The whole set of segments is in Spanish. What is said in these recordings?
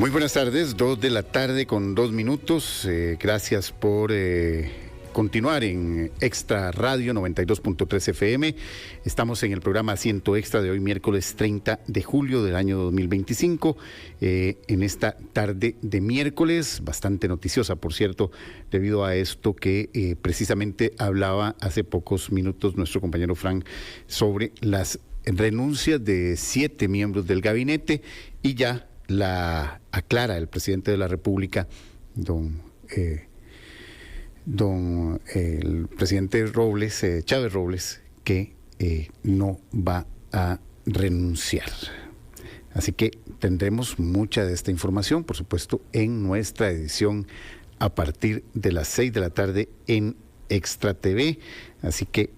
Muy buenas tardes, 2:02 p.m. Gracias por continuar en Extra Radio 92.3 FM. Estamos en el programa Asiento Extra de hoy, miércoles 30 de julio del año 2025. En esta tarde de miércoles, bastante noticiosa, por cierto, debido a esto que precisamente hablaba hace pocos minutos nuestro compañero Frank sobre las renuncias de 7 miembros del gabinete, y ya la aclara el presidente de la República, el presidente Robles, Chávez Robles, que no va a renunciar. Así que tendremos mucha de esta información, por supuesto, en nuestra edición a partir de las 6 de la tarde en Extra TV. Así que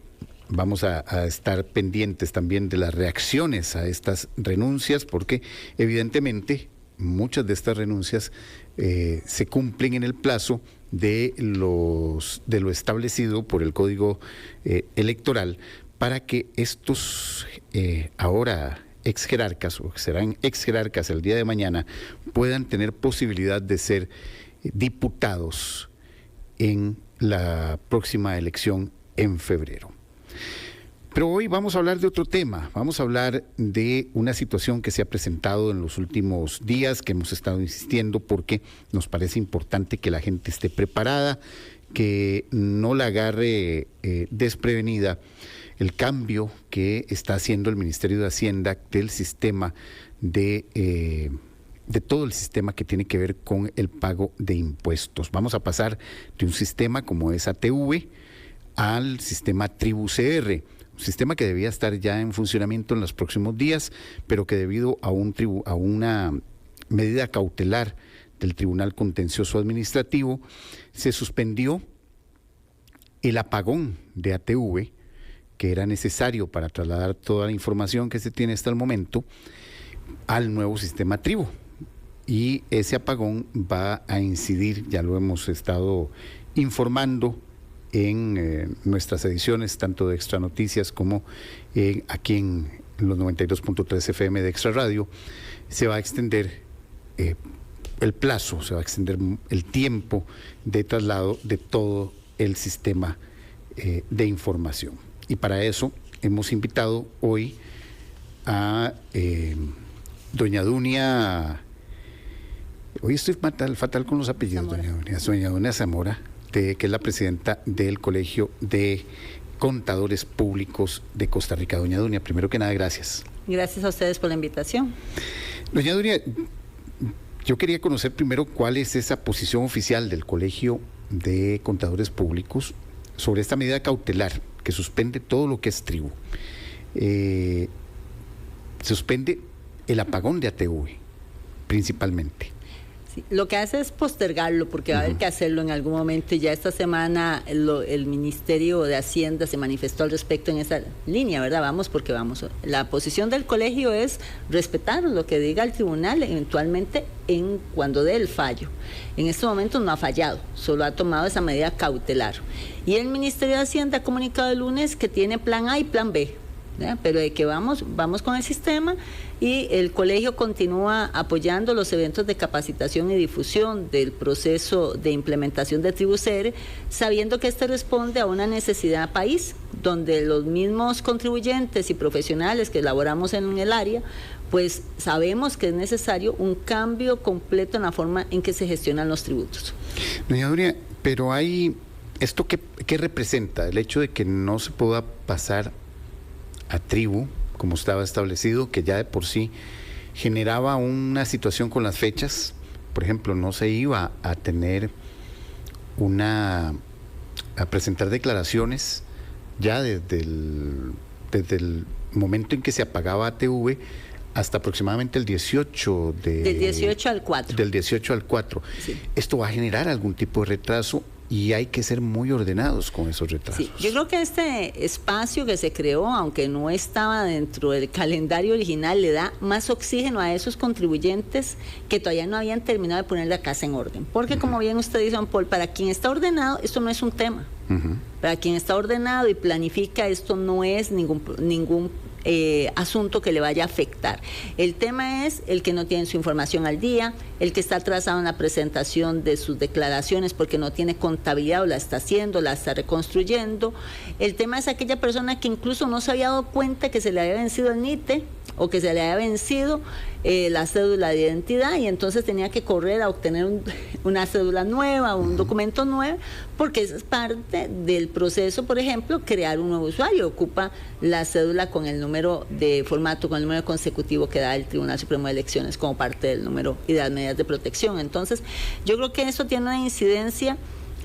vamos a estar pendientes también de las reacciones a estas renuncias, porque evidentemente muchas de estas renuncias se cumplen en el plazo de lo establecido por el Código Electoral, para que estos ahora ex jerarcas, o serán ex jerarcas el día de mañana, puedan tener posibilidad de ser diputados en la próxima elección en febrero. Pero hoy vamos a hablar de otro tema, vamos a hablar de una situación que se ha presentado en los últimos días, que hemos estado insistiendo porque nos parece importante que la gente esté preparada, que no la agarre desprevenida el cambio que está haciendo el Ministerio de Hacienda del sistema de todo el sistema que tiene que ver con el pago de impuestos. Vamos a pasar de un sistema como es ATV al sistema TribuCR, un sistema que debía estar ya en funcionamiento en los próximos días, pero que debido a una medida cautelar del Tribunal Contencioso Administrativo, se suspendió el apagón de ATV, que era necesario para trasladar toda la información que se tiene hasta el momento al nuevo sistema Tribu. Y ese apagón va a incidir, ya lo hemos estado informando en nuestras ediciones, tanto de Extra Noticias como aquí en los 92.3 FM de Extra Radio. Se va a extender el plazo, se va a extender el tiempo de traslado de todo el sistema de información. Y para eso hemos invitado hoy a doña Dunia. Hoy estoy fatal con los apellidos, doña Dunia Zamora, que es la presidenta del Colegio de Contadores Públicos de Costa Rica. Doña Dunia, primero que nada, gracias. Gracias a ustedes por la invitación. Doña Dunia, yo quería conocer primero cuál es esa posición oficial del Colegio de Contadores Públicos sobre esta medida cautelar que suspende todo lo que es Tribu. Suspende el apagón de ATV, principalmente. Sí, lo que hace es postergarlo, porque va a haber que hacerlo en algún momento, y ya esta semana el Ministerio de Hacienda se manifestó al respecto en esa línea, ¿verdad? Vamos porque vamos. La posición del colegio es respetar lo que diga el tribunal eventualmente cuando dé el fallo. En este momento no ha fallado, solo ha tomado esa medida cautelar. Y el Ministerio de Hacienda ha comunicado el lunes que tiene plan A y plan B, ¿verdad? Pero de que vamos con el sistema, y el colegio continúa apoyando los eventos de capacitación y difusión del proceso de implementación de TribuCR, sabiendo que este responde a una necesidad país, donde los mismos contribuyentes y profesionales que elaboramos en el área, pues sabemos que es necesario un cambio completo en la forma en que se gestionan los tributos. Doña Dunia, pero ¿esto qué representa? El hecho de que no se pueda pasar a Tribu, como estaba establecido, que ya de por sí generaba una situación con las fechas. Por ejemplo, no se iba a tener a presentar declaraciones ya desde el momento en que se apagaba ATV hasta aproximadamente el 18 del 18 al 4. Del 18 al 4. Sí. Esto va a generar algún tipo de retraso, y hay que ser muy ordenados con esos retrasos. Sí, yo creo que este espacio que se creó, aunque no estaba dentro del calendario original, le da más oxígeno a esos contribuyentes que todavía no habían terminado de poner la casa en orden. Porque como bien usted dice, Juan Paul, para quien está ordenado, esto no es un tema. Para quien está ordenado y planifica, esto no es ningún asunto que le vaya a afectar. El tema es el que no tiene su información al día, el que está atrasado en la presentación de sus declaraciones porque no tiene contabilidad o la está haciendo, la está reconstruyendo. El tema es aquella persona que incluso no se había dado cuenta que se le había vencido el NITE o que se le había vencido la cédula de identidad y entonces tenía que correr a obtener una cédula nueva, un documento nuevo, porque esa es parte del proceso. Por ejemplo, crear un nuevo usuario, ocupa la cédula con el número de formato, con el número consecutivo que da el Tribunal Supremo de Elecciones como parte del número y de las medidas de protección. Entonces, yo creo que eso tiene una incidencia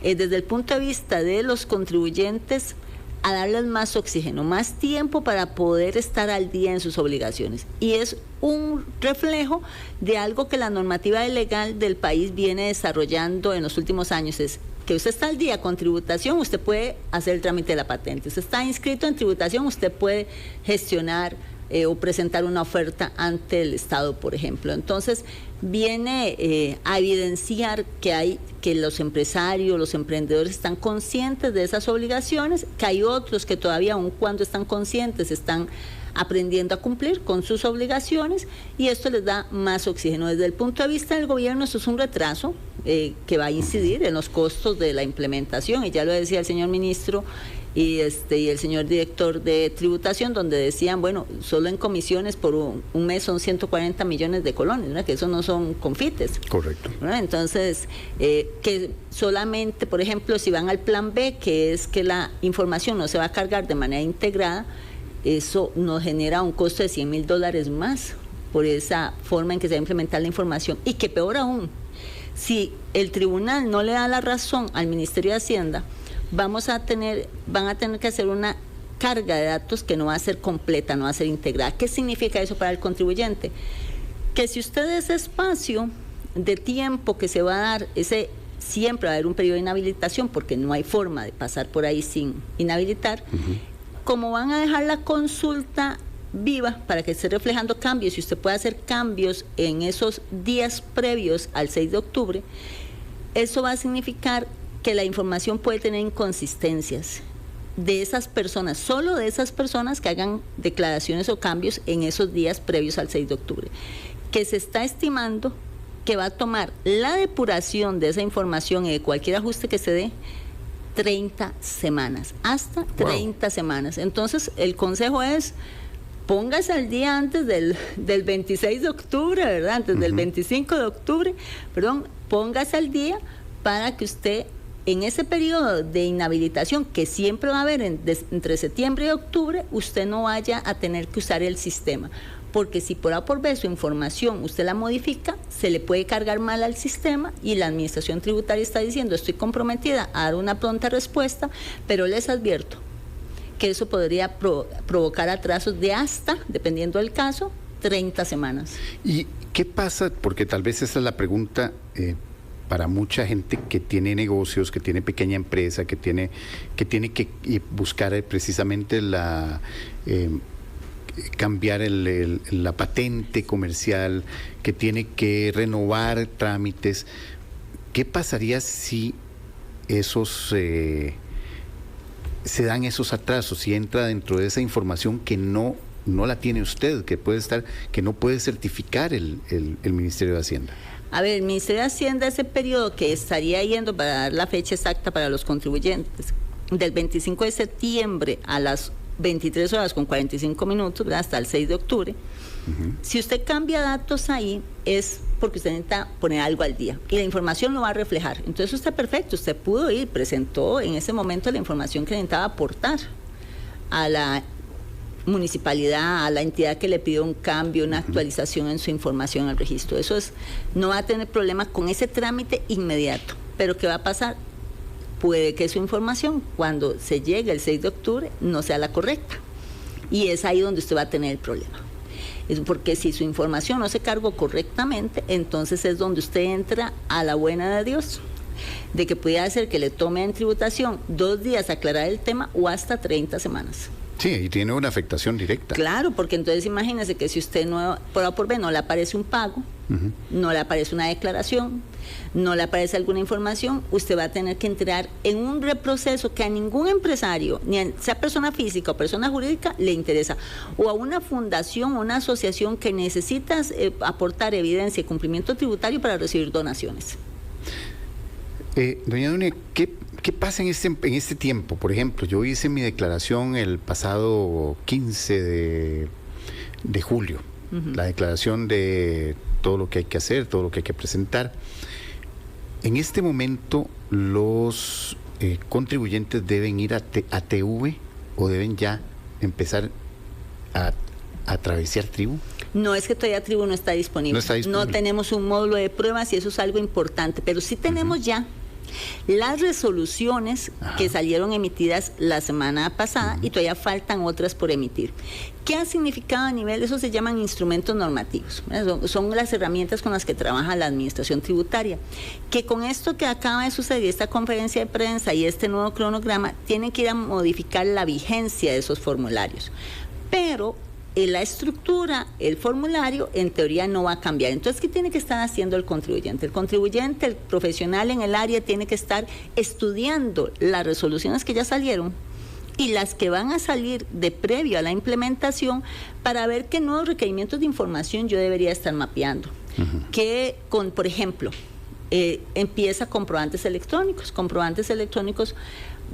desde el punto de vista de los contribuyentes, a darles más oxígeno, más tiempo para poder estar al día en sus obligaciones. Y es un reflejo de algo que la normativa legal del país viene desarrollando en los últimos años, es que usted está al día con tributación, usted puede hacer el trámite de la patente, usted está inscrito en tributación, usted puede gestionar o presentar una oferta ante el Estado, por ejemplo. Entonces, viene a evidenciar que los empresarios, los emprendedores están conscientes de esas obligaciones, que hay otros que todavía, aun cuando están conscientes, están aprendiendo a cumplir con sus obligaciones, y esto les da más oxígeno. Desde el punto de vista del gobierno, esto es un retraso que va a incidir en los costos de la implementación, y ya lo decía el señor ministro y el señor director de tributación, donde decían, bueno, solo en comisiones por un mes son 140 millones de colones, ¿verdad? Que eso no son confites. Correcto. ¿Verdad? Entonces, que solamente, por ejemplo, si van al plan B, que es que la información no se va a cargar de manera integrada, eso nos genera un costo de $100,000 más por esa forma en que se va a implementar la información. Y que peor aún, si el tribunal no le da la razón al Ministerio de Hacienda, van a tener que hacer una carga de datos que no va a ser completa, no va a ser integrada. ¿Qué significa eso para el contribuyente? Que si usted ese espacio de tiempo que se va a dar, siempre va a haber un periodo de inhabilitación, porque no hay forma de pasar por ahí sin inhabilitar, como van a dejar la consulta viva para que esté reflejando cambios, y usted puede hacer cambios en esos días previos al 6 de octubre, eso va a significar que la información puede tener inconsistencias de esas personas, solo de esas personas que hagan declaraciones o cambios en esos días previos al 6 de octubre, que se está estimando que va a tomar la depuración de esa información y de cualquier ajuste que se dé 30 semanas, hasta 30 semanas. Entonces, el consejo es, póngase al día antes del 26 de octubre, ¿verdad? Antes del 25 de octubre, perdón, póngase al día para que usted, en ese periodo de inhabilitación que siempre va a haber entre septiembre y octubre, usted no vaya a tener que usar el sistema. Porque si por A por B su información usted la modifica, se le puede cargar mal al sistema, y la Administración Tributaria está diciendo, estoy comprometida a dar una pronta respuesta, pero les advierto que eso podría provocar atrasos de hasta, dependiendo del caso, 30 semanas. ¿Y qué pasa? Porque tal vez esa es la pregunta para mucha gente que tiene negocios, que tiene pequeña empresa, que tiene que buscar precisamente cambiar la patente comercial, que tiene que renovar trámites. ¿Qué pasaría si se dan esos atrasos, si entra dentro de esa información que no la tiene usted, que no puede certificar el Ministerio de Hacienda? A ver, el Ministerio de Hacienda, ese periodo que estaría yendo, para dar la fecha exacta para los contribuyentes, del 25 de septiembre a las 23 horas con 45 minutos, ¿verdad? Hasta el 6 de octubre. Si usted cambia datos ahí, es porque usted necesita poner algo al día, y la información lo va a reflejar. Entonces usted, perfecto, usted pudo ir, presentó en ese momento la información que necesitaba aportar a la municipalidad, a la entidad que le pidió un cambio, una actualización en su información al registro. No va a tener problema con ese trámite inmediato. Pero ¿qué va a pasar? Puede que su información, cuando se llegue el 6 de octubre, no sea la correcta. Y es ahí donde usted va a tener el problema. Es porque si su información no se cargó correctamente, entonces es donde usted entra a la buena de Dios, de que pudiera ser que le tome en tributación 2 días aclarar el tema, o hasta 30 semanas. Sí, y tiene una afectación directa. Claro, porque entonces imagínese que si usted no, por A o por B, no le aparece un pago, no le aparece una declaración, no le aparece alguna información, usted va a tener que entrar en un reproceso que a ningún empresario, sea persona física o persona jurídica, le interesa, o a una fundación o una asociación que necesita aportar evidencia y cumplimiento tributario para recibir donaciones. Doña Dunia, ¿qué pasa en este tiempo? Por ejemplo, yo hice mi declaración el pasado 15 de julio, la declaración de todo lo que hay que hacer, todo lo que hay que presentar. En este momento, los contribuyentes deben ir a TV o deben ya empezar a travesear Tribu. No, es que todavía Tribu no está disponible. No está disponible. No tenemos un módulo de pruebas y eso es algo importante, pero sí tenemos ya las resoluciones que salieron emitidas la semana pasada y todavía faltan otras por emitir. ¿Qué ha significado a nivel? Eso se llaman instrumentos normativos. Son las herramientas con las que trabaja la administración tributaria. Que con esto que acaba de suceder, esta conferencia de prensa y este nuevo cronograma, tienen que ir a modificar la vigencia de esos formularios. Pero la estructura, el formulario, en teoría no va a cambiar. Entonces, ¿qué tiene que estar haciendo el contribuyente? El contribuyente, el profesional en el área, tiene que estar estudiando las resoluciones que ya salieron y las que van a salir de previo a la implementación para ver qué nuevos requerimientos de información yo debería estar mapeando. Por ejemplo, empieza comprobantes electrónicos. Comprobantes electrónicos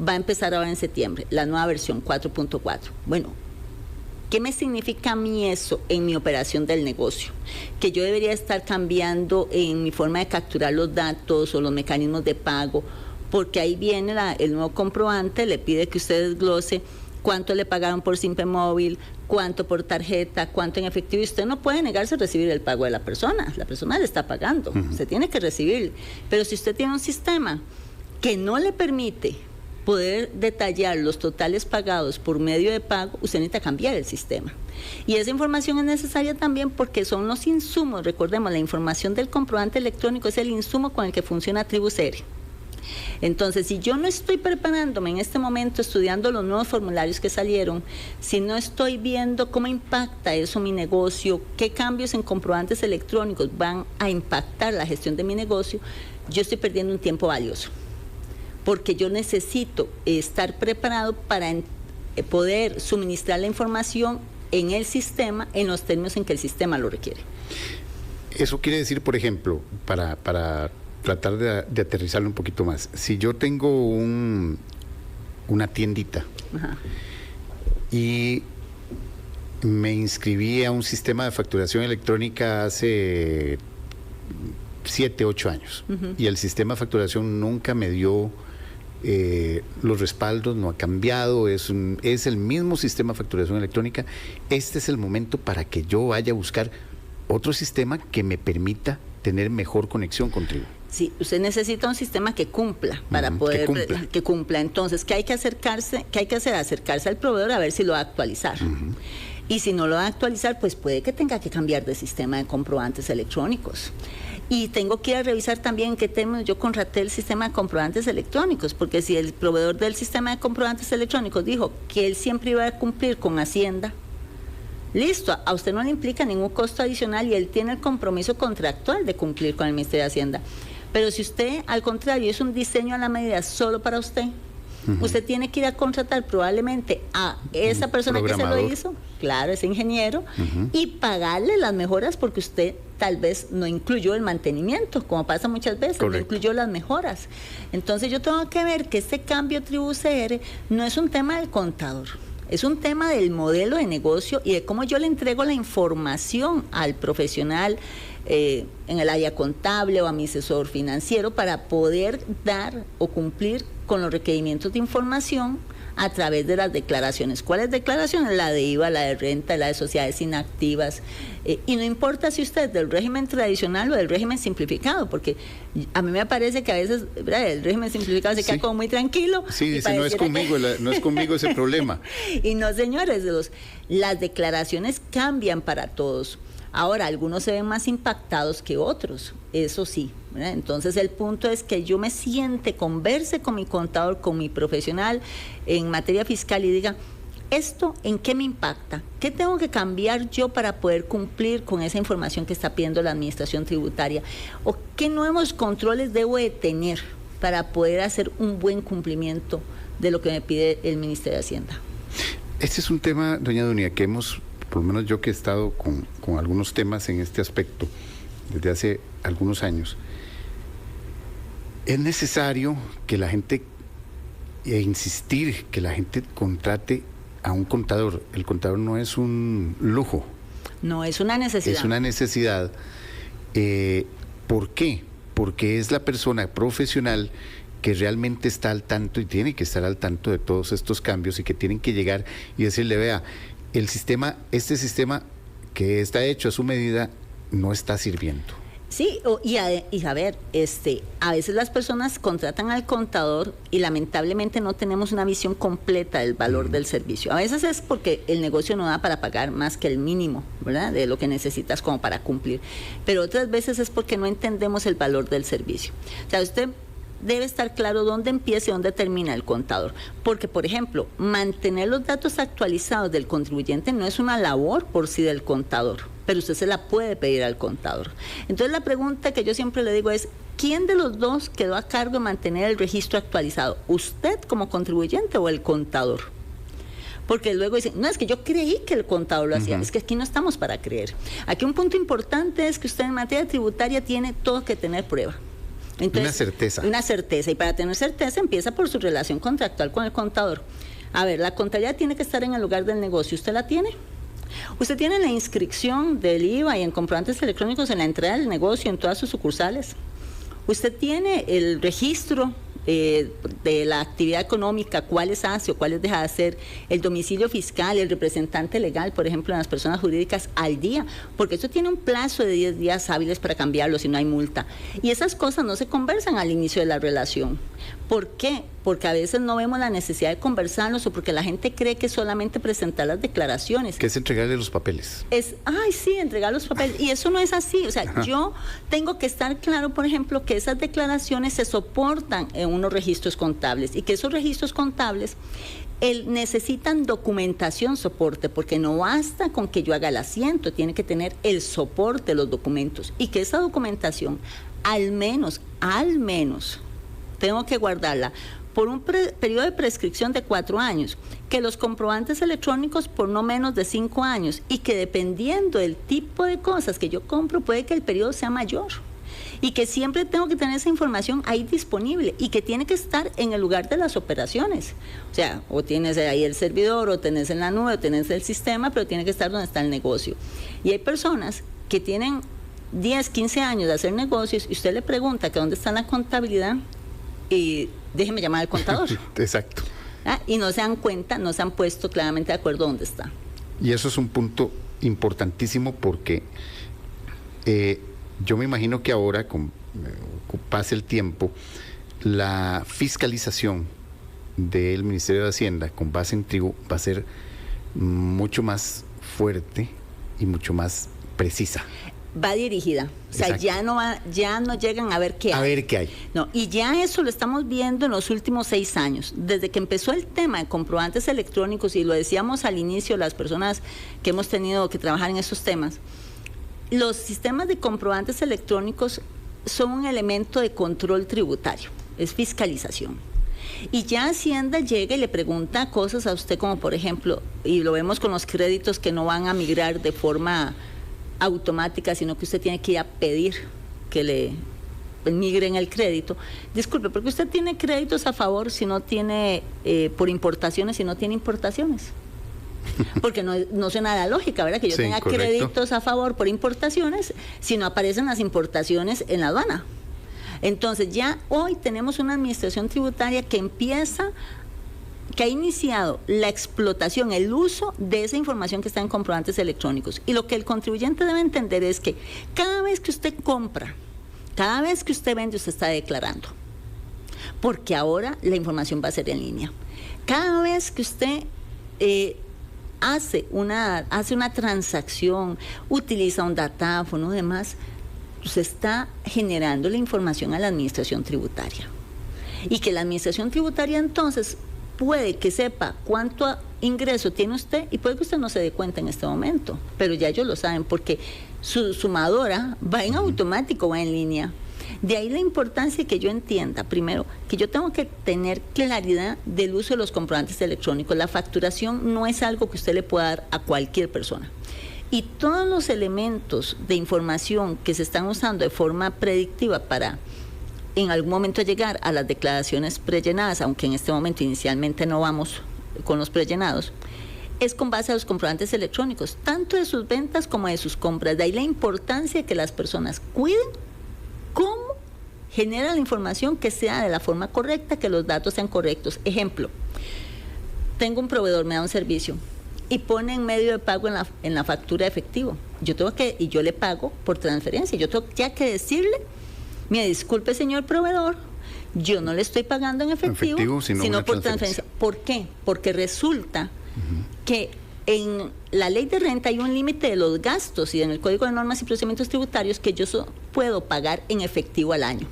va a empezar ahora en septiembre, la nueva versión 4.4. Bueno, ¿qué me significa a mí eso en mi operación del negocio? Que yo debería estar cambiando en mi forma de capturar los datos o los mecanismos de pago, porque ahí viene el nuevo comprobante, le pide que usted desglose cuánto le pagaron por Simpe Móvil, cuánto por tarjeta, cuánto en efectivo, y usted no puede negarse a recibir el pago de la persona le está pagando, usted tiene que recibir. Pero si usted tiene un sistema que no le permite poder detallar los totales pagados por medio de pago, usted necesita cambiar el sistema. Y esa información es necesaria también porque son los insumos. Recordemos, la información del comprobante electrónico es el insumo con el que funciona TribuCR. Entonces, si yo no estoy preparándome en este momento estudiando los nuevos formularios que salieron, si no estoy viendo cómo impacta eso mi negocio, qué cambios en comprobantes electrónicos van a impactar la gestión de mi negocio, yo estoy perdiendo un tiempo valioso. Porque yo necesito estar preparado para poder suministrar la información en el sistema en los términos en que el sistema lo requiere. Eso quiere decir, por ejemplo, para tratar de aterrizarlo un poquito más, si yo tengo una tiendita y me inscribí a un sistema de facturación electrónica hace 7, 8 años y el sistema de facturación nunca me dio los respaldos, no ha cambiado, es el mismo sistema de facturación electrónica. Este es el momento para que yo vaya a buscar otro sistema que me permita tener mejor conexión con Tribu. Sí, usted necesita un sistema que cumpla para poder que cumpla. Entonces, ¿qué hay que acercarse? ¿Qué hay que hacer? Acercarse al proveedor a ver si lo va a actualizar. Y si no lo va a actualizar, pues puede que tenga que cambiar de sistema de comprobantes electrónicos. Y tengo que ir a revisar también en qué términos yo contraté el sistema de comprobantes electrónicos, porque si el proveedor del sistema de comprobantes electrónicos dijo que él siempre iba a cumplir con Hacienda, listo, a usted no le implica ningún costo adicional y él tiene el compromiso contractual de cumplir con el Ministerio de Hacienda. Pero si usted, al contrario, es un diseño a la medida solo para usted, usted tiene que ir a contratar probablemente a esa persona que se lo hizo, claro, ese ingeniero, y pagarle las mejoras porque usted tal vez no incluyó el mantenimiento, como pasa muchas veces, no incluyó las mejoras. Entonces yo tengo que ver que este cambio TribuCR no es un tema del contador, es un tema del modelo de negocio y de cómo yo le entrego la información al profesional en el área contable o a mi asesor financiero para poder dar o cumplir con los requerimientos de información a través de las declaraciones. ¿Cuáles declaraciones? La de IVA, la de renta, la de sociedades inactivas. Y no importa si usted es del régimen tradicional o del régimen simplificado, porque a mí me parece que a veces, ¿verdad?, el régimen simplificado se queda como muy tranquilo. Sí, dice, no es conmigo ese problema. Y no, señores, las declaraciones cambian para todos. Ahora, algunos se ven más impactados que otros, eso sí, ¿verdad? Entonces el punto es que yo me siente, converse con mi contador, con mi profesional en materia fiscal y diga, ¿esto en qué me impacta? ¿Qué tengo que cambiar yo para poder cumplir con esa información que está pidiendo la administración tributaria? ¿O qué nuevos controles debo de tener para poder hacer un buen cumplimiento de lo que me pide el Ministerio de Hacienda? Este es un tema, doña Dunia, que hemos, por lo menos yo que he estado con algunos temas en este aspecto desde hace algunos años. Es necesario que la gente, e insistir que la gente contrate a un contador. El contador no es un lujo. No, es una necesidad. Es una necesidad. ¿Por qué? Porque es la persona profesional que realmente está al tanto y tiene que estar al tanto de todos estos cambios y que tienen que llegar y decirle, vea, el sistema, este sistema que está hecho a su medida no está sirviendo. Sí, y a ver, a veces las personas contratan al contador y lamentablemente no tenemos una visión completa del valor del servicio. A veces es porque el negocio no da para pagar más que el mínimo, ¿verdad?, de lo que necesitas como para cumplir. Pero otras veces es porque no entendemos el valor del servicio. O sea, usted debe estar claro dónde empieza y dónde termina el contador. Porque, por ejemplo, mantener los datos actualizados del contribuyente no es una labor por sí del contador, pero usted se la puede pedir al contador. Entonces, la pregunta que yo siempre le digo es, ¿quién de los dos quedó a cargo de mantener el registro actualizado? ¿Usted como contribuyente o el contador? Porque luego dicen, no, es que yo creí que el contador lo hacía. Es que aquí no estamos para creer. Aquí un punto importante es que usted en materia tributaria tiene todo que tener prueba. Entonces, una certeza. Una certeza. Y para tener certeza empieza por su relación contractual con el contador. A ver, la contabilidad tiene que estar en el lugar del negocio. ¿Usted la tiene? Usted tiene la inscripción del IVA y en comprobantes electrónicos en la entrada del negocio, en todas sus sucursales. Usted tiene el registro de la actividad económica, cuáles hace o cuáles deja de hacer, el domicilio fiscal, el representante legal, por ejemplo, en las personas jurídicas al día, porque eso tiene un plazo de 10 días hábiles para cambiarlo si no hay multa. Y esas cosas no se conversan al inicio de la relación. ¿Por qué? Porque a veces no vemos la necesidad de conversarlos o porque la gente cree que solamente presentar las declaraciones. Que es entregarle los papeles. Entregar los papeles. Y eso no es así. O sea, yo tengo que estar claro, por ejemplo, que esas declaraciones se soportan en unos registros contables y que esos registros contables necesitan documentación soporte, porque no basta con que yo haga el asiento, tiene que tener el soporte de los documentos y que esa documentación al menos tengo que guardarla por un periodo de prescripción de 4 años, que los comprobantes electrónicos por no menos de 5 años y que dependiendo del tipo de cosas que yo compro puede que el periodo sea mayor y que siempre tengo que tener esa información ahí disponible y que tiene que estar en el lugar de las operaciones. O sea, o tienes ahí el servidor o tenés en la nube o tenés el sistema, pero tiene que estar donde está el negocio. Y hay personas que tienen 10, 15 años de hacer negocios y usted le pregunta que dónde está la contabilidad y déjeme llamar al contador. Exacto. Y no se dan cuenta, no se han puesto claramente de acuerdo dónde está. Y eso es un punto importantísimo porque yo me imagino que ahora, con pase el tiempo, la fiscalización del Ministerio de Hacienda con base en trigo va a ser mucho más fuerte y mucho más precisa. Va dirigida, o sea, ya no llegan a ver qué hay. A ver qué hay. No, y ya eso lo estamos viendo en los últimos 6 años. Desde que empezó el tema de comprobantes electrónicos, y lo decíamos al inicio, las personas que hemos tenido que trabajar en esos temas, los sistemas de comprobantes electrónicos son un elemento de control tributario, es fiscalización. Y ya Hacienda llega y le pregunta cosas a usted como, por ejemplo, y lo vemos con los créditos que no van a migrar de forma automática, sino que usted tiene que ir a pedir que le migren el crédito. Disculpe, porque usted tiene créditos a favor si no tiene por importaciones, si no tiene importaciones. Porque no suena la lógica, ¿verdad? Que yo tenga correcto. Créditos a favor por importaciones si no aparecen las importaciones en la aduana. Entonces ya hoy tenemos una administración tributaria que ha iniciado la explotación, el uso de esa información que está en comprobantes electrónicos. Y lo que el contribuyente debe entender es que cada vez que usted compra, cada vez que usted vende, usted está declarando. Porque ahora la información va a ser en línea. Cada vez que usted hace una transacción, utiliza un datáfono y demás, usted está generando la información a la administración tributaria. Y que la administración tributaria entonces puede que sepa cuánto ingreso tiene usted y puede que usted no se dé cuenta en este momento, pero ya ellos lo saben porque su sumadora va en automático, va en línea. De ahí la importancia que yo entienda, primero, que yo tengo que tener claridad del uso de los comprobantes electrónicos. La facturación no es algo que usted le pueda dar a cualquier persona. Y todos los elementos de información que se están usando de forma predictiva para en algún momento llegar a las declaraciones prellenadas, aunque en este momento inicialmente no vamos con los prellenados, es con base a los comprobantes electrónicos, tanto de sus ventas como de sus compras. De ahí la importancia de que las personas cuiden cómo genera la información, que sea de la forma correcta, que los datos sean correctos. Ejemplo, tengo un proveedor, me da un servicio y pone en medio de pago en la factura de efectivo. Y yo le pago por transferencia. Yo tengo ya que decirle, mire, disculpe señor proveedor, yo no le estoy pagando en efectivo sino por transferencia. ¿Por qué? Porque resulta que en la ley de renta hay un límite de los gastos y en el Código de Normas y Procedimientos Tributarios que yo puedo pagar en efectivo al año.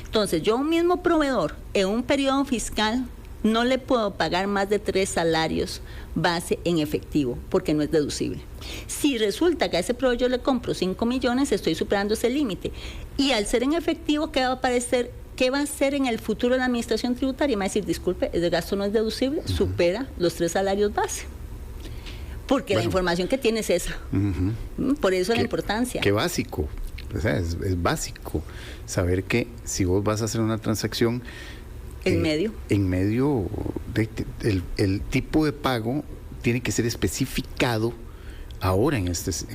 Entonces, yo a un mismo proveedor en un periodo fiscal no le puedo pagar más de 3 salarios base en efectivo, porque no es deducible. Si resulta que a ese proveedor yo le compro 5 millones, estoy superando ese límite. Y al ser en efectivo, ¿qué va a hacer en el futuro la administración tributaria? Me va a decir, disculpe, ese gasto no es deducible, supera los 3 salarios base. Porque la información que tiene es esa. Por eso la importancia. Qué básico. O sea, es básico saber que si vos vas a hacer una transacción el tipo de pago tiene que ser especificado ahora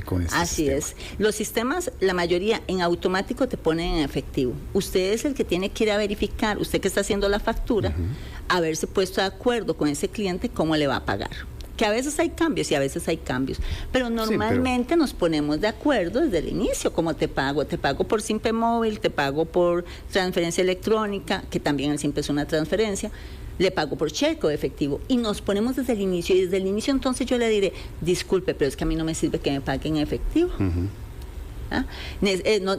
con este Así sistema. Es. Los sistemas, la mayoría en automático te ponen en efectivo. Usted es el que tiene que ir a verificar, usted que está haciendo la factura, haberse puesto de acuerdo con ese cliente cómo le va a pagar. Que a veces hay cambios y a veces hay cambios, pero normalmente nos ponemos de acuerdo desde el inicio, como te pago por Simpe Móvil, te pago por transferencia electrónica, que también el Simpe es una transferencia, le pago por cheque o efectivo, y nos ponemos desde el inicio, y desde el inicio entonces yo le diré, disculpe, pero es que a mí no me sirve que me pague en efectivo.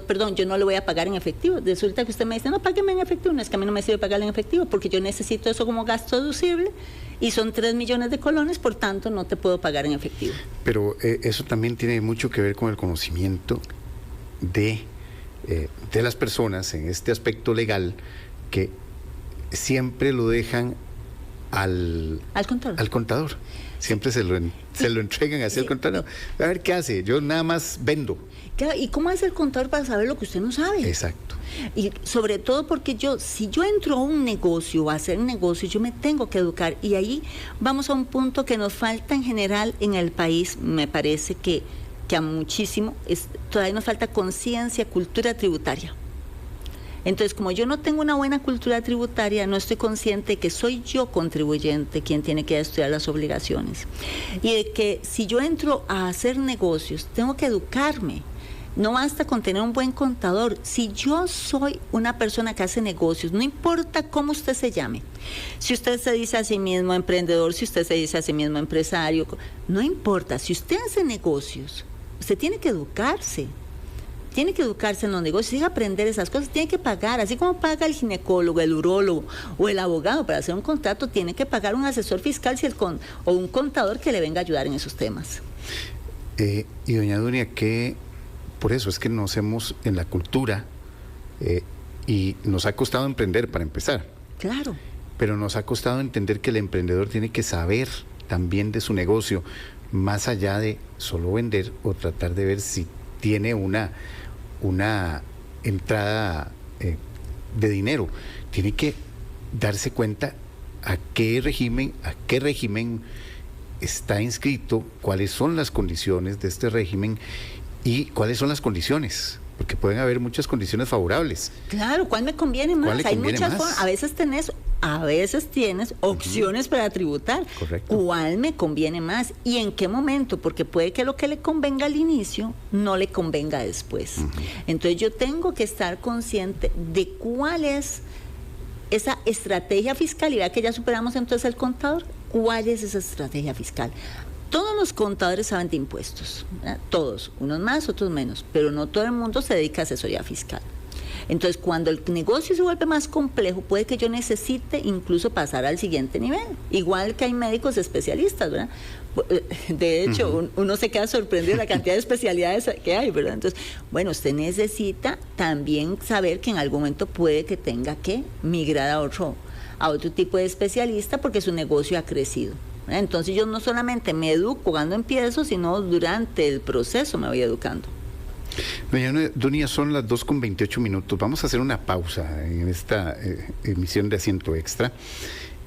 Perdón, yo no le voy a pagar en efectivo. Resulta que usted me dice, no, págueme en efectivo. No, es que a mí no me sirve pagarle en efectivo porque yo necesito eso como gasto deducible y son 3 millones de colones, por tanto no te puedo pagar en efectivo. Pero eso también tiene mucho que ver con el conocimiento de las personas en este aspecto legal, que siempre lo dejan al contador. Siempre se lo entregan así al contador. A ver qué hace, yo nada más vendo. Claro, ¿y cómo hace el contador para saber lo que usted no sabe? Exacto. Y sobre todo porque si yo entro a un negocio o a hacer un negocio, yo me tengo que educar. Y ahí vamos a un punto que nos falta en general en el país, me parece que a muchísimo, todavía nos falta conciencia, cultura tributaria. Entonces, como yo no tengo una buena cultura tributaria, no estoy consciente de que soy yo contribuyente quien tiene que estudiar las obligaciones. Y de que si yo entro a hacer negocios, tengo que educarme. No basta con tener un buen contador. Si yo soy una persona que hace negocios, no importa cómo usted se llame, si usted se dice a sí mismo emprendedor, si usted se dice a sí mismo empresario, no importa, si usted hace negocios, usted tiene que educarse. Tiene que educarse en los negocios, tiene que aprender esas cosas, tiene que pagar, así como paga el ginecólogo, el urólogo o el abogado para hacer un contrato, tiene que pagar un asesor fiscal o un contador que le venga a ayudar en esos temas. Y doña Dunia, que por eso es que nos hemos en la cultura y nos ha costado emprender para empezar. Claro. Pero nos ha costado entender que el emprendedor tiene que saber también de su negocio, más allá de solo vender o tratar de ver si tiene una entrada de dinero. Tiene que darse cuenta a qué régimen está inscrito, cuáles son las condiciones de este régimen y cuáles son las condiciones, porque pueden haber muchas condiciones favorables. Claro, ¿cuál me conviene más? Hay muchas formas. A veces tienes opciones para tributar. Correcto. ¿Cuál me conviene más? ¿Y en qué momento? Porque puede que lo que le convenga al inicio no le convenga después. Entonces yo tengo que estar consciente de cuál es esa estrategia fiscal, y vea que ya superamos entonces el contador. ¿Cuál es esa estrategia fiscal? Todos los contadores saben de impuestos, ¿verdad? Todos, unos más, otros menos, pero no todo el mundo se dedica a asesoría fiscal. Entonces, cuando el negocio se vuelve más complejo, puede que yo necesite incluso pasar al siguiente nivel. Igual que hay médicos especialistas, ¿verdad? De hecho, uno se queda sorprendido de la cantidad de especialidades que hay, ¿verdad? Entonces, bueno, usted necesita también saber que en algún momento puede que tenga que migrar a otro tipo de especialista porque su negocio ha crecido. Entonces, yo no solamente me educo cuando empiezo, sino durante el proceso me voy educando. Doña Dunia, son las 2:28. Vamos a hacer una pausa en esta emisión de Asiento Extra.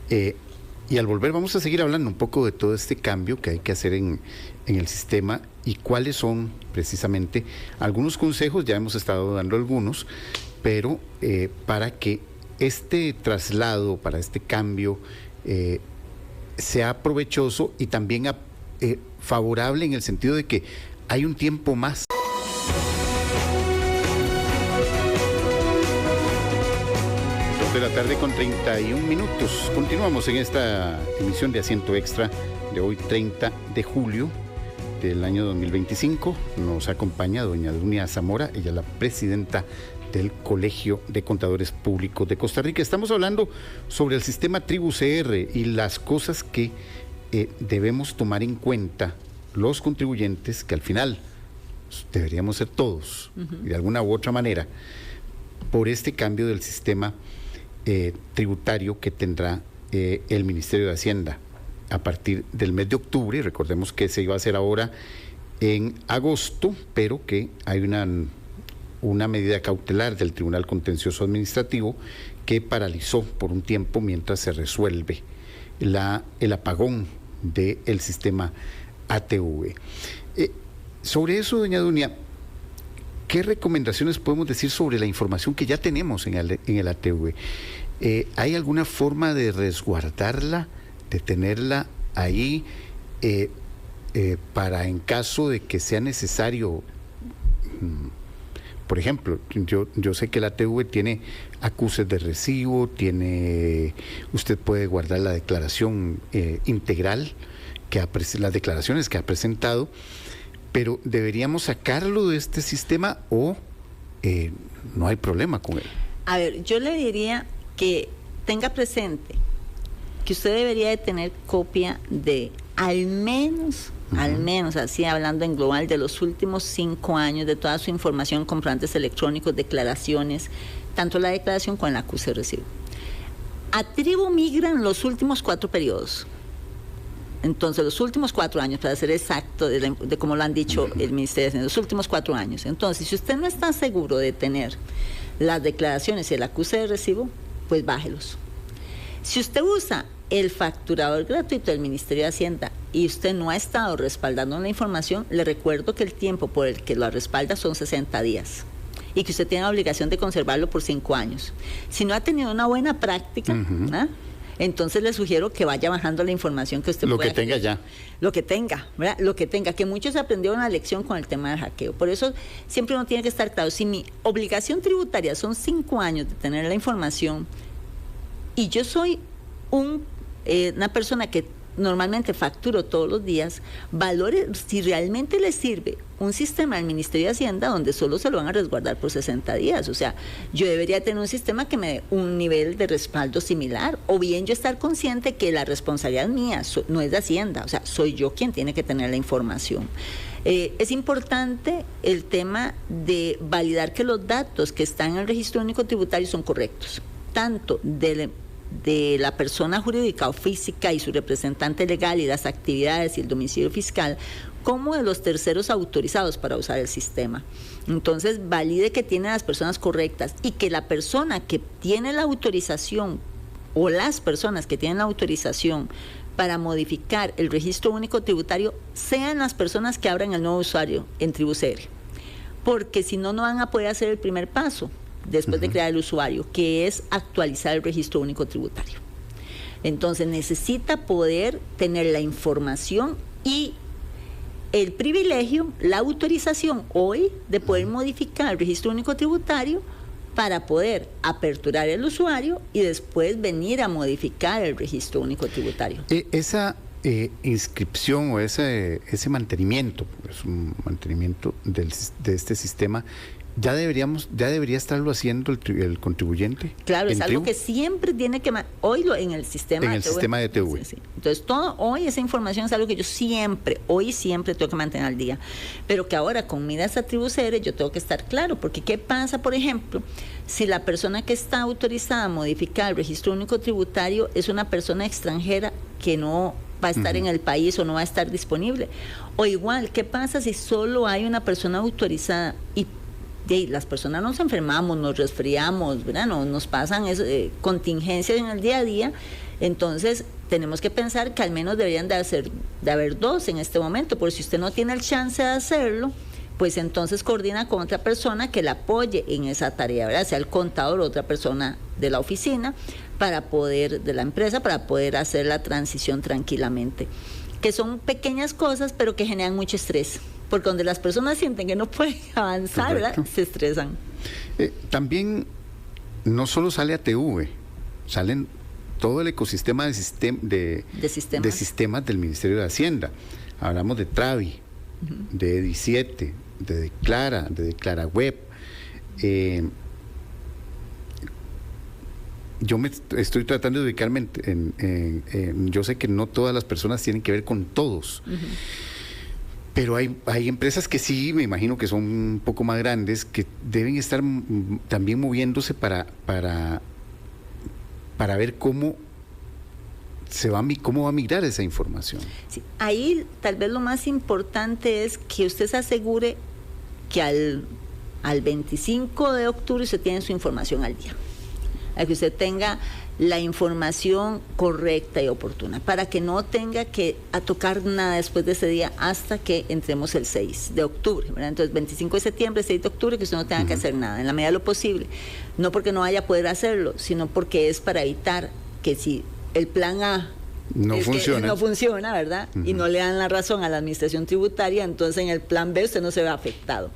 Y al volver vamos a seguir hablando un poco de todo este cambio que hay que hacer en el sistema y cuáles son precisamente algunos consejos, ya hemos estado dando algunos, pero para que este traslado, para este cambio, sea provechoso y también favorable en el sentido de que hay un tiempo más. De la tarde con 31 minutos. Continuamos en esta emisión de Asiento Extra de hoy, 30 de julio del año 2025. Nos acompaña doña Dunia Zamora, ella es la presidenta del Colegio de Contadores Públicos de Costa Rica. Estamos hablando sobre el sistema TribuCR y las cosas que debemos tomar en cuenta los contribuyentes, que al final deberíamos ser todos, y de alguna u otra manera, por este cambio del sistema tributario que tendrá el Ministerio de Hacienda a partir del mes de octubre. Recordemos que se iba a hacer ahora en agosto, pero que hay una medida cautelar del Tribunal Contencioso Administrativo que paralizó por un tiempo mientras se resuelve el apagón del sistema ATV. Sobre eso, doña Dunia, ¿qué recomendaciones podemos decir sobre la información que ya tenemos en el ATV? ¿Hay alguna forma de resguardarla, de tenerla ahí para en caso de que sea necesario? Por ejemplo, yo sé que el ATV tiene acuses de recibo, usted puede guardar la declaración integral, las declaraciones que ha presentado, pero ¿deberíamos sacarlo de este sistema o no hay problema con él? A ver, yo le diría que tenga presente que usted debería de tener copia de al menos, así hablando en global, de los últimos 5 años, de toda su información, comprobantes electrónicos, declaraciones, tanto la declaración como el acuse de recibo. A Tribu migran los últimos 4 periodos. Entonces, los últimos 4 años, para ser exacto, de como lo han dicho el Ministerio, los últimos 4 años. Entonces, si usted no está seguro de tener las declaraciones y el acuse de recibo, pues bájelos. Si usted usa el facturador gratuito del Ministerio de Hacienda y usted no ha estado respaldando la información, le recuerdo que el tiempo por el que lo respalda son 60 días y que usted tiene la obligación de conservarlo por 5 años. Si no ha tenido una buena práctica, entonces le sugiero que vaya bajando la información que usted pueda. Lo que tenga ya. Lo que tenga, ¿verdad? Lo que tenga, que muchos aprendieron una lección con el tema del hackeo. Por eso siempre uno tiene que estar claro, si mi obligación tributaria son 5 años de tener la información y yo soy una persona que normalmente facturo todos los días, valore si realmente le sirve un sistema del Ministerio de Hacienda donde solo se lo van a resguardar por 60 días. O sea, yo debería tener un sistema que me dé un nivel de respaldo similar, o bien yo estar consciente que la responsabilidad mía no es de Hacienda, o sea, soy yo quien tiene que tener la información. Es importante el tema de validar que los datos que están en el Registro Único Tributario son correctos, tanto de la persona jurídica o física y su representante legal y las actividades y el domicilio fiscal, como de los terceros autorizados para usar el sistema. Entonces, valide que tiene las personas correctas y que la persona que tiene la autorización o las personas que tienen la autorización para modificar el Registro Único Tributario sean las personas que abran el nuevo usuario en TribuCR, porque si no, no van a poder hacer el primer paso después de crear el usuario, que es actualizar el Registro Único Tributario. Entonces necesita poder tener la información y el privilegio, la autorización hoy de poder modificar el Registro Único Tributario para poder aperturar el usuario y después venir a modificar el Registro Único Tributario. Esa inscripción o ese mantenimiento, es un mantenimiento de este sistema, ¿Ya debería estarlo haciendo el contribuyente? Claro, es algo que siempre tiene que... Hoy en el sistema en el sistema de TV. Sí, sí. Entonces, hoy esa información es algo que yo siempre tengo que mantener al día. Pero que ahora con miras a TribuCR yo tengo que estar claro, porque ¿qué pasa, por ejemplo, si la persona que está autorizada a modificar el registro único tributario es una persona extranjera que no va a estar en el país o no va a estar disponible? O igual, ¿qué pasa si solo hay una persona autorizada y las personas nos enfermamos, nos resfriamos, ¿verdad? Nos pasan contingencias en el día a día? Entonces tenemos que pensar que al menos deberían de haber dos en este momento, porque si usted no tiene el chance de hacerlo, pues entonces coordina con otra persona que la apoye en esa tarea, ¿verdad? Sea el contador o otra persona de la oficina de la empresa, para poder hacer la transición tranquilamente. Que son pequeñas cosas, pero que generan mucho estrés, porque donde las personas sienten que no pueden avanzar, ¿verdad?, se estresan. También no solo sale ATV, salen todo el ecosistema de sistemas del Ministerio de Hacienda. Hablamos de Travi, de EDI7, de Declara, de DeclaraWeb. Yo me estoy tratando de ubicarme yo sé que no todas las personas tienen que ver con todos, pero hay empresas que sí, me imagino que son un poco más grandes, que deben estar también moviéndose para ver cómo va a migrar esa información. Sí, ahí tal vez lo más importante es que usted se asegure que al 25 de octubre usted tiene su información al día, a que usted tenga la información correcta y oportuna, para que no tenga que tocar nada después de ese día hasta que entremos el 6 de octubre, ¿verdad? Entonces, 25 de septiembre, 6 de octubre, que usted no tenga que hacer nada, en la medida de lo posible. No porque no vaya a poder hacerlo, sino porque es para evitar que si el plan A no funciona, ¿verdad? Y no le dan la razón a la administración tributaria, entonces en el plan B usted no se ve afectado.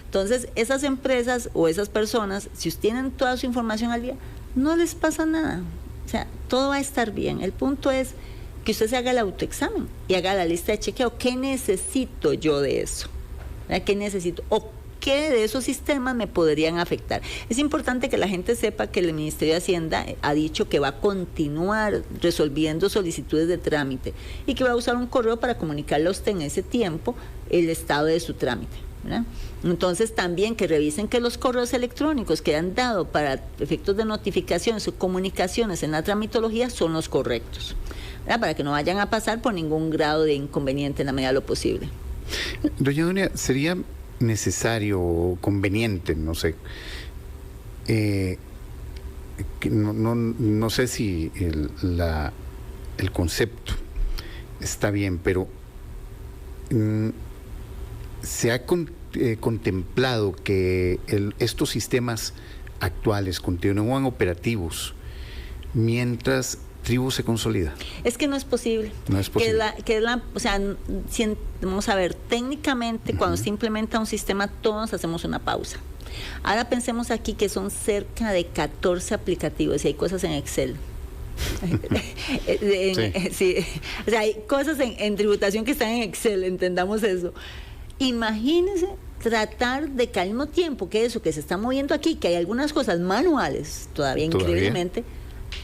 Entonces, esas empresas o esas personas, si tienen toda su información al día, no les pasa nada, o sea, todo va a estar bien. El punto es que usted se haga el autoexamen y haga la lista de chequeo. ¿Qué necesito yo de eso? ¿Qué necesito? ¿O qué de esos sistemas me podrían afectar? Es importante que la gente sepa que el Ministerio de Hacienda ha dicho que va a continuar resolviendo solicitudes de trámite y que va a usar un correo para comunicarle a usted en ese tiempo el estado de su trámite, ¿verdad? Entonces también que revisen que los correos electrónicos que han dado para efectos de notificaciones o comunicaciones en la tramitología son los correctos, ¿verdad?, para que no vayan a pasar por ningún grado de inconveniente en la medida de lo posible. Doña Dunia, ¿sería necesario o conveniente, no sé, no sé si el concepto está bien, pero se ha contemplado que estos sistemas actuales continúan operativos mientras Tribu se consolida? Es que no es posible. No es posible. O sea, vamos a ver, técnicamente cuando se implementa un sistema todos hacemos una pausa. Ahora pensemos aquí que son cerca de 14 aplicativos y hay cosas en Excel. Sí. O sea, hay cosas en tributación que están en Excel, entendamos eso. Imagínense tratar de que al mismo tiempo que eso que se está moviendo aquí, que hay algunas cosas manuales todavía increíblemente,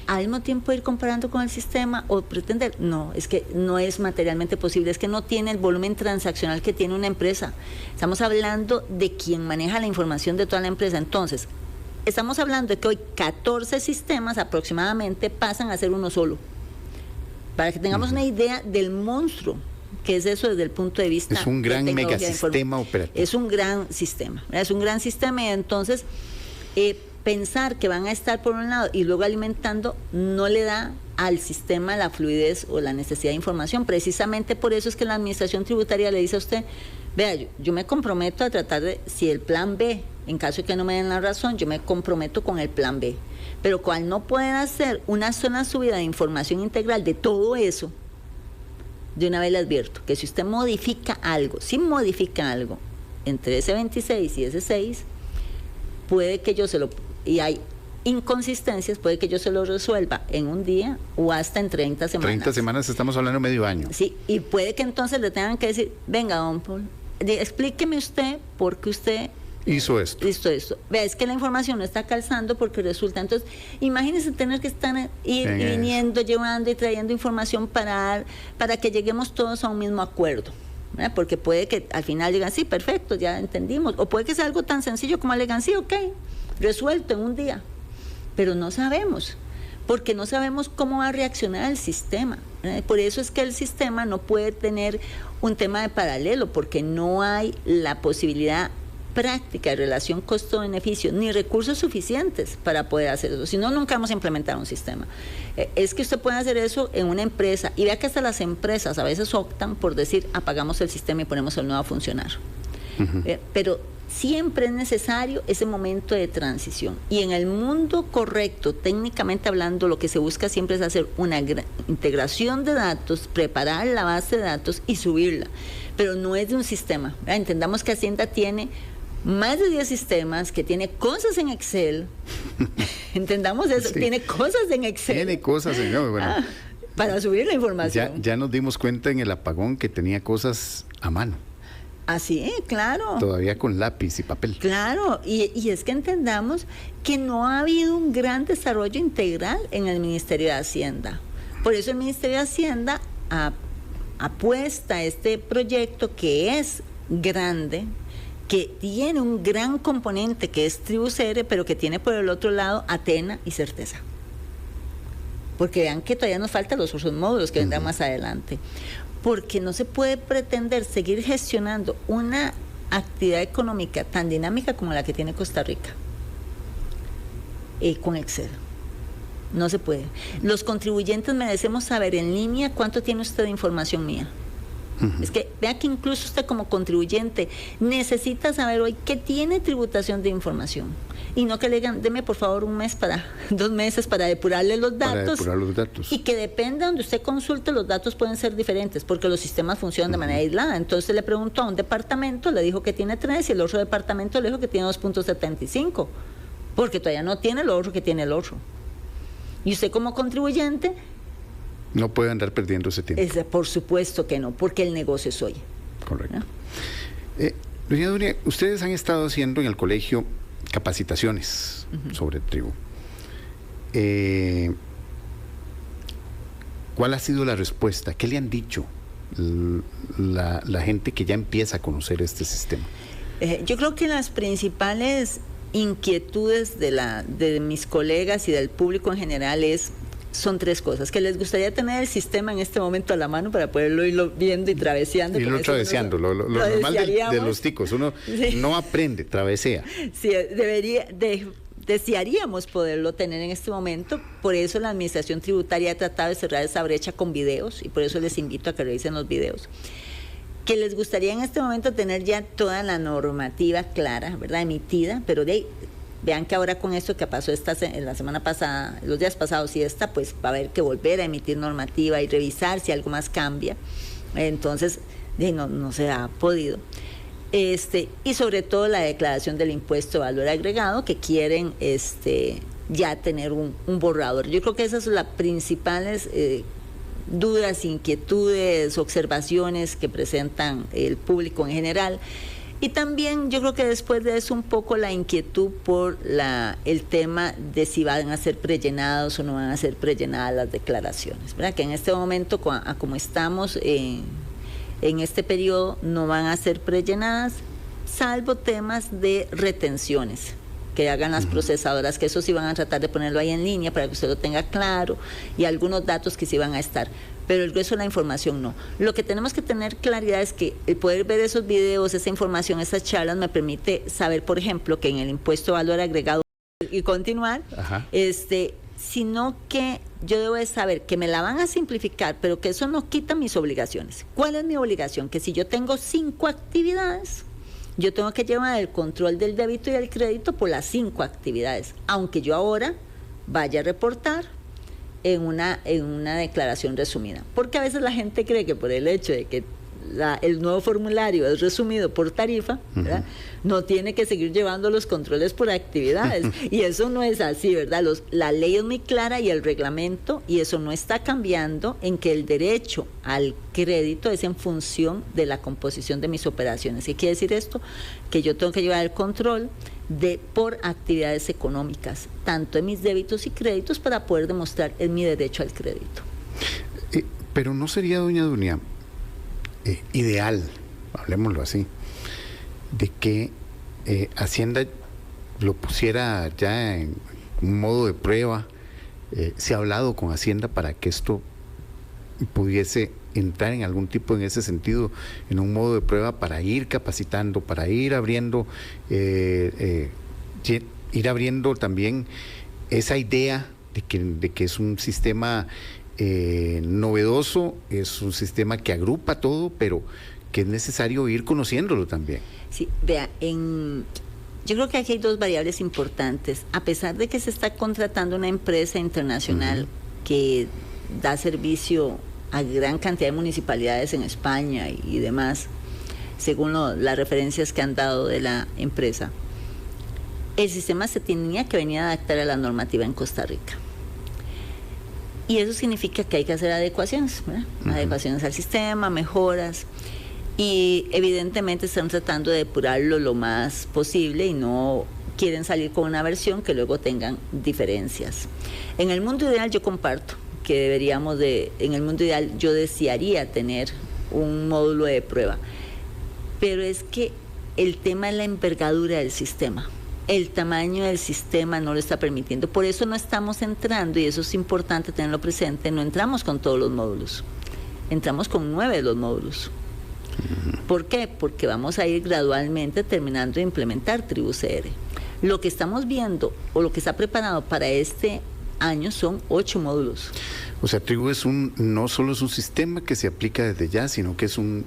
al mismo tiempo ir comparando con el sistema o pretender, no, es que no es materialmente posible, es que no tiene el volumen transaccional que tiene una empresa. Estamos hablando de quien maneja la información de toda la empresa. Entonces, estamos hablando de que hoy 14 sistemas aproximadamente pasan a ser uno solo. Para que tengamos una idea del monstruo que es eso desde el punto de vista es un gran megasistema operativo. Es un gran sistema, y entonces pensar que van a estar por un lado y luego alimentando no le da al sistema la fluidez o la necesidad de información. Precisamente por eso es que la administración tributaria le dice a usted, vea, yo me comprometo a tratar de, si el plan B, en caso de que no me den la razón, yo me comprometo con el plan B, pero cual no pueden hacer una sola subida de información integral de todo eso, de una vez le advierto que si usted modifica algo entre ese 26 y ese 6, puede que y hay inconsistencias, puede que yo se lo resuelva en un día o hasta en 30 semanas. 30 semanas, estamos hablando de medio año. Sí, y puede que entonces le tengan que decir, venga, don Paul, explíqueme usted por qué usted hizo esto. Vea, es que la información no está calzando porque resulta, entonces, imagínense tener que estar viniendo, llevando y trayendo información para que lleguemos todos a un mismo acuerdo, ¿verdad? Porque puede que al final digan, sí, perfecto, ya entendimos, o puede que sea algo tan sencillo como le digan, sí, ok, resuelto en un día, pero no sabemos, porque no sabemos cómo va a reaccionar el sistema, ¿verdad? Por eso es que el sistema no puede tener un tema de paralelo, porque no hay la posibilidad práctica de relación costo-beneficio, ni recursos suficientes para poder hacer eso. Si no, nunca vamos a implementar un sistema. Es que usted puede hacer eso en una empresa, y vea que hasta las empresas a veces optan por decir, apagamos el sistema y ponemos el nuevo a funcionar. Pero siempre es necesario ese momento de transición. Y en el mundo correcto, técnicamente hablando, lo que se busca siempre es hacer una integración de datos, preparar la base de datos y subirla. Pero no es de un sistema, ¿verdad? Entendamos que Hacienda tiene más de 10 sistemas, que tiene cosas en Excel. Entendamos eso, sí. Tiene cosas en Excel. Tiene cosas en Excel, para subir la información. Ya nos dimos cuenta en el apagón que tenía cosas a mano. Así, claro. Todavía con lápiz y papel. Claro, y es que entendamos que no ha habido un gran desarrollo integral en el Ministerio de Hacienda. Por eso el Ministerio de Hacienda apuesta a este proyecto que es grande, que tiene un gran componente que es Tribucere, pero que tiene por el otro lado Atena y Certeza. Porque vean que todavía nos faltan los otros módulos que vendrán más adelante. Porque no se puede pretender seguir gestionando una actividad económica tan dinámica como la que tiene Costa Rica con Excel. No se puede. Los contribuyentes merecemos saber en línea cuánto tiene usted de información mía. Es que vea que incluso usted como contribuyente necesita saber hoy qué tiene tributación de información. Y no que le digan, deme por favor 2 meses para depurarle los datos. Para depurar los datos. Y que dependa donde usted consulte, los datos pueden ser diferentes, porque los sistemas funcionan de manera aislada. Entonces le preguntó a un departamento, le dijo que tiene 3, y el otro departamento le dijo que tiene 2.75, porque todavía no tiene lo otro que tiene el otro. Y usted como contribuyente no puede andar perdiendo ese tiempo. Por supuesto que no, porque el negocio es hoy. Correcto. ¿No? Doña Dunia, ustedes han estado haciendo en el colegio capacitaciones sobre tribu. ¿Cuál ha sido la respuesta? ¿Qué le han dicho la gente que ya empieza a conocer este sistema? Yo creo que las principales inquietudes de mis colegas y del público en general son 3 cosas: que les gustaría tener el sistema en este momento a la mano para poderlo irlo viendo y traveseando. Irlo traveseando, lo normal de los ticos, uno no aprende, travesea. Sí, desearíamos poderlo tener en este momento, por eso la Administración Tributaria ha tratado de cerrar esa brecha con videos, y por eso les invito a que revisen los videos. Que les gustaría en este momento tener ya toda la normativa clara, ¿verdad?, emitida, pero vean que ahora con esto que pasó la semana pasada, los días pasados y pues va a haber que volver a emitir normativa y revisar si algo más cambia. Entonces, no se ha podido. Y sobre todo la declaración del impuesto de valor agregado, que quieren ya tener un borrador. Yo creo que esas son las principales dudas, inquietudes, observaciones que presentan el público en general. Y también yo creo que después de eso un poco la inquietud por el tema de si van a ser prellenados o no van a ser prellenadas las declaraciones, ¿verdad? Que en este momento, como estamos en este periodo, no van a ser prellenadas, salvo temas de retenciones que hagan las procesadoras, que eso sí van a tratar de ponerlo ahí en línea para que usted lo tenga claro, y algunos datos que sí van a estar, pero el grueso de la información no. Lo que tenemos que tener claridad es que el poder ver esos videos, esa información, esas charlas, me permite saber, por ejemplo, que en el impuesto de valor agregado y continuar, sino que yo debo de saber que me la van a simplificar, pero que eso no quita mis obligaciones. ¿Cuál es mi obligación? Que si yo tengo 5 actividades, yo tengo que llevar el control del débito y del crédito por las 5 actividades, aunque yo ahora vaya a reportar en una declaración resumida. Porque a veces la gente cree que por el hecho de que el nuevo formulario es resumido por tarifa, ¿verdad? No tiene que seguir llevando los controles por actividades. Y eso no es así, ¿verdad? La ley es muy clara y el reglamento, y eso no está cambiando, en que el derecho al crédito es en función de la composición de mis operaciones. ¿Qué quiere decir esto? Que yo tengo que llevar el control por actividades económicas, tanto en mis débitos y créditos, para poder demostrar mi derecho al crédito. Pero no sería, doña Dunia, ideal, hablemoslo así, de que Hacienda lo pusiera ya en un modo de prueba. ¿Se ha hablado con Hacienda para que esto pudiese entrar en algún tipo, en ese sentido, en un modo de prueba, para ir capacitando, para ir abriendo, también esa idea de que es un sistema novedoso, es un sistema que agrupa todo, pero que es necesario ir conociéndolo también? Sí, vea, yo creo que aquí hay dos variables importantes. A pesar de que se está contratando una empresa internacional que da servicio a gran cantidad de municipalidades en España y demás, según las referencias que han dado de la empresa, el sistema se tenía que venir a adaptar a la normativa en Costa Rica. Y eso significa que hay que hacer adecuaciones, ¿verdad? Adecuaciones al sistema, mejoras, y evidentemente están tratando de depurarlo lo más posible y no quieren salir con una versión que luego tengan diferencias. En el mundo ideal yo comparto que en el mundo ideal yo desearía tener un módulo de prueba, pero es que el tema es la envergadura del sistema. El tamaño del sistema no lo está permitiendo, por eso no estamos entrando, y eso es importante tenerlo presente, no entramos con todos los módulos, entramos con 9 de los módulos. ¿Por qué? Porque vamos a ir gradualmente terminando de implementar TribuCR. Lo que estamos viendo, o lo que está preparado para este año, son 8 módulos. O sea, Tribu no solo es un sistema que se aplica desde ya, sino que es un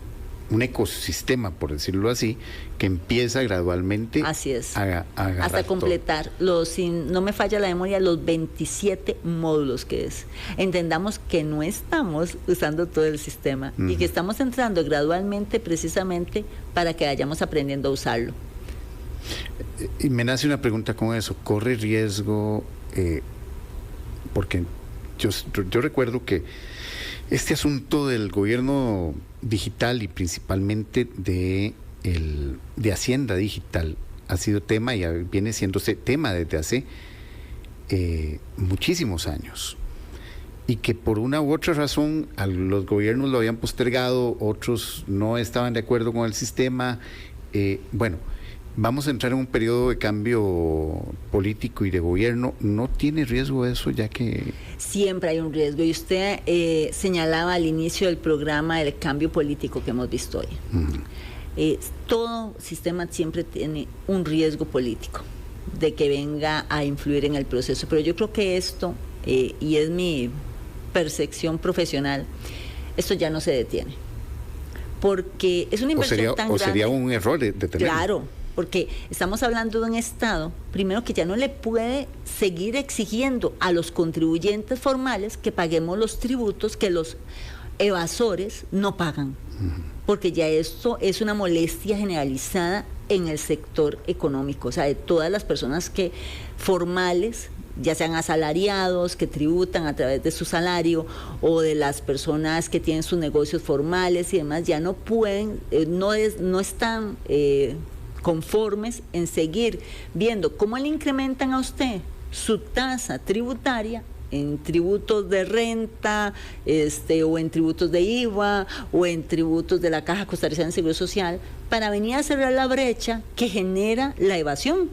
ecosistema, por decirlo así, que empieza gradualmente. Así es. Hasta completar no me falla la memoria, los 27 módulos que es. Entendamos que no estamos usando todo el sistema y que estamos entrando gradualmente, precisamente para que vayamos aprendiendo a usarlo. Y me nace una pregunta con eso. ¿Corre riesgo? Porque yo recuerdo que este asunto del gobierno digital, y principalmente de Hacienda Digital, ha sido tema y viene siendo tema desde hace muchísimos años, y que por una u otra razón los gobiernos lo habían postergado, otros no estaban de acuerdo con el sistema. Bueno, vamos a entrar en un periodo de cambio político y de gobierno. ¿No tiene riesgo eso, ya que...? Siempre hay un riesgo, y usted señalaba al inicio del programa el cambio político que hemos visto hoy. Todo sistema siempre tiene un riesgo político de que venga a influir en el proceso, pero yo creo que esto, y es mi percepción profesional, esto ya no se detiene, porque es una inversión tan grande. ¿O sería un error de tenerlo? Claro, porque estamos hablando de un Estado, primero, que ya no le puede seguir exigiendo a los contribuyentes formales que paguemos los tributos que los evasores no pagan, porque ya esto es una molestia generalizada en el sector económico, o sea, de todas las personas que formales, ya sean asalariados, que tributan a través de su salario, o de las personas que tienen sus negocios formales y demás, ya no pueden, no están conformes en seguir viendo cómo le incrementan a usted su tasa tributaria en tributos de renta, o en tributos de IVA, o en tributos de la Caja Costarricense de Seguro Social, para venir a cerrar la brecha que genera la evasión.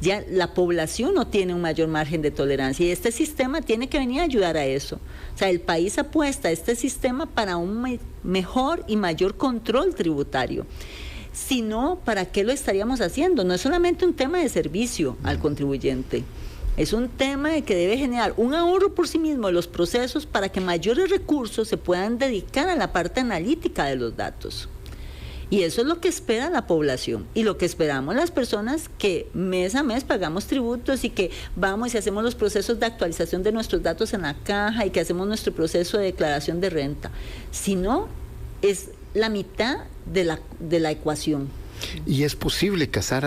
Ya la población no tiene un mayor margen de tolerancia, y este sistema tiene que venir a ayudar a eso. O sea, el país apuesta a este sistema para un mejor y mayor control tributario. Si no, ¿para qué lo estaríamos haciendo? No es solamente un tema de servicio al contribuyente, es un tema de que debe generar un ahorro por sí mismo de los procesos para que mayores recursos se puedan dedicar a la parte analítica de los datos. Y eso es lo que espera la población y lo que esperamos las personas que mes a mes pagamos tributos y que vamos y hacemos los procesos de actualización de nuestros datos en la caja y que hacemos nuestro proceso de declaración de renta. Si no, es la mitad de la ecuación. ¿Y es posible casar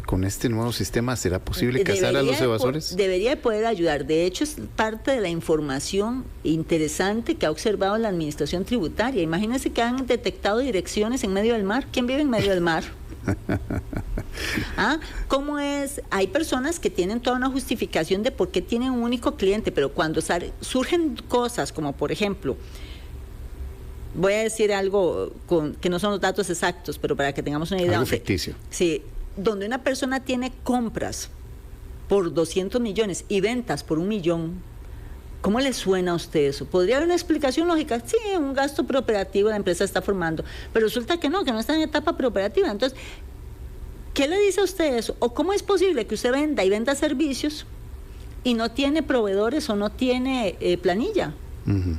con este nuevo sistema? ¿Será posible casar a los evasores? Debería de poder ayudar. De hecho, es parte de la información interesante que ha observado la administración tributaria. Imagínense que han detectado direcciones en medio del mar. ¿Quién vive en medio del mar? ¿Cómo es? Hay personas que tienen toda una justificación de por qué tienen un único cliente, pero cuando surgen cosas como, por ejemplo, voy a decir algo que no son los datos exactos, pero para que tengamos una idea. Algo ficticio. Sí, donde una persona tiene compras por 200 millones y ventas por 1 millón, ¿cómo le suena a usted eso? ¿Podría haber una explicación lógica? Sí, un gasto preoperativo la empresa está formando, pero resulta que no está en etapa preoperativa. Entonces, ¿qué le dice a usted eso? ¿O cómo es posible que usted venda servicios y no tiene proveedores o no tiene planilla? Uh-huh.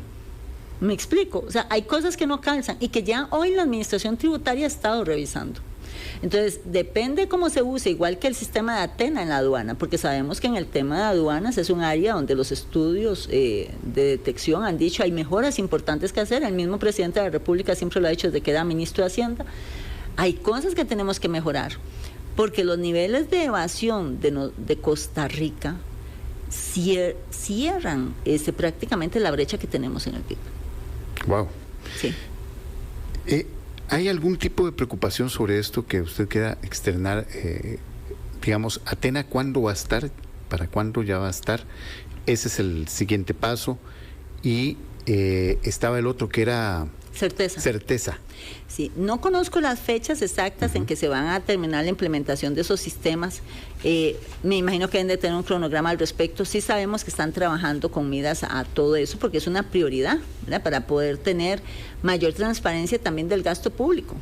Me explico, o sea, hay cosas que no calzan y que ya hoy la administración tributaria ha estado revisando. Entonces, depende cómo se use, igual que el sistema de Atena en la aduana, porque sabemos que en el tema de aduanas es un área donde los estudios de detección han dicho hay mejoras importantes que hacer. El mismo presidente de la República siempre lo ha dicho desde que era ministro de Hacienda. Hay cosas que tenemos que mejorar, porque los niveles de evasión de Costa Rica cierran prácticamente la brecha que tenemos en el PIB. Wow. Sí. ¿Hay algún tipo de preocupación sobre esto que usted quiera externar? Digamos, Atena, ¿cuándo va a estar? ¿Para cuándo ya va a estar? Ese es el siguiente paso. Y estaba el otro que era... Certeza. Sí, no conozco las fechas exactas en que se van a terminar la implementación de esos sistemas. Me imagino que deben de tener un cronograma al respecto. Sí sabemos que están trabajando con miras a todo eso porque es una prioridad, ¿verdad? Para poder tener mayor transparencia también del gasto público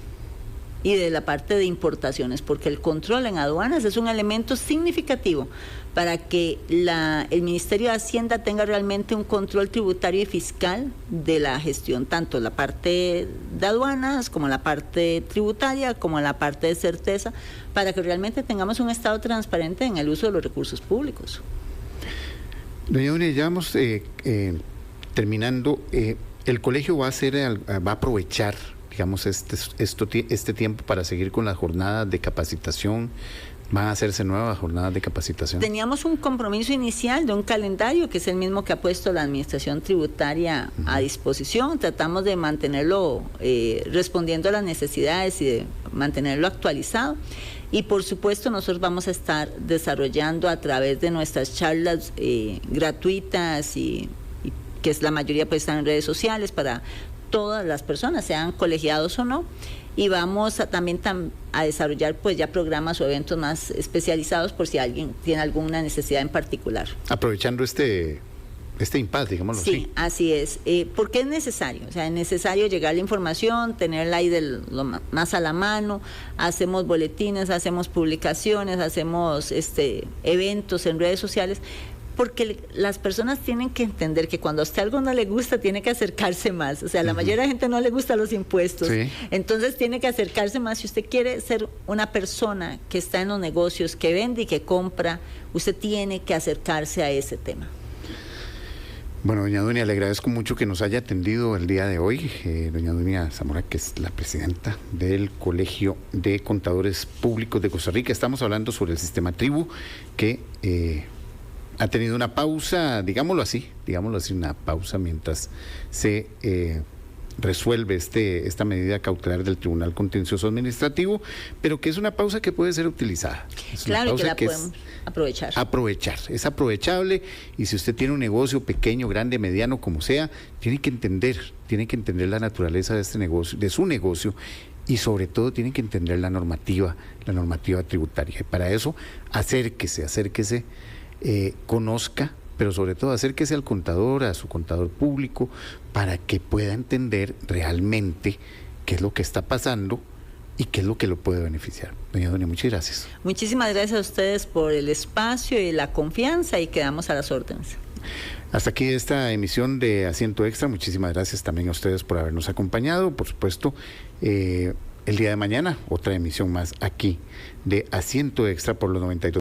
y de la parte de importaciones, porque el control en aduanas es un elemento significativo para que el Ministerio de Hacienda tenga realmente un control tributario y fiscal de la gestión, tanto la parte de aduanas como la parte tributaria, como la parte de certeza, para que realmente tengamos un Estado transparente en el uso de los recursos públicos. Doña Dunia, ya vamos terminando. El colegio va a aprovechar, digamos, este tiempo para seguir con las jornadas de capacitación. ¿Van a hacerse nuevas jornadas de capacitación? Teníamos un compromiso inicial de un calendario que es el mismo que ha puesto la administración tributaria a disposición. Tratamos de mantenerlo respondiendo a las necesidades y de mantenerlo actualizado. Y por supuesto nosotros vamos a estar desarrollando a través de nuestras charlas gratuitas y que es la mayoría pues están en redes sociales para todas las personas, sean colegiados o no, y vamos también a desarrollar pues ya programas o eventos más especializados por si alguien tiene alguna necesidad en particular. Aprovechando este impasse, digámoslo así. Sí, así es. Porque es necesario, o sea, es necesario llegar la información, tenerla ahí lo más a la mano. Hacemos boletines, hacemos publicaciones, hacemos eventos en redes sociales, porque las personas tienen que entender que cuando a usted algo no le gusta, tiene que acercarse más. O sea, a la mayoría de la gente no le gustan los impuestos. Sí. Entonces tiene que acercarse más. Si usted quiere ser una persona que está en los negocios, que vende y que compra, usted tiene que acercarse a ese tema. Bueno, doña Dunia, le agradezco mucho que nos haya atendido el día de hoy. Doña Dunia Zamora, que es la presidenta del Colegio de Contadores Públicos de Costa Rica. Estamos hablando sobre el sistema tribu que ha tenido una pausa, digámoslo así, una pausa mientras se resuelve esta medida cautelar del Tribunal Contencioso Administrativo, pero que es una pausa que puede ser utilizada. Claro, y que la podemos aprovechar. Es aprovechable, y si usted tiene un negocio pequeño, grande, mediano, como sea, tiene que entender la naturaleza de este negocio, de su negocio, y sobre todo tiene que entender la normativa tributaria. Y para eso, acérquese, conozca, pero sobre todo acérquese al contador, a su contador público, para que pueda entender realmente qué es lo que está pasando y qué es lo que lo puede beneficiar. Doña Dunia, muchas gracias. Muchísimas gracias a ustedes por el espacio y la confianza, y quedamos a las órdenes. Hasta aquí esta emisión de Asiento Extra. Muchísimas gracias también a ustedes por habernos acompañado. Por supuesto, el día de mañana, otra emisión más aquí de Asiento Extra por los 92.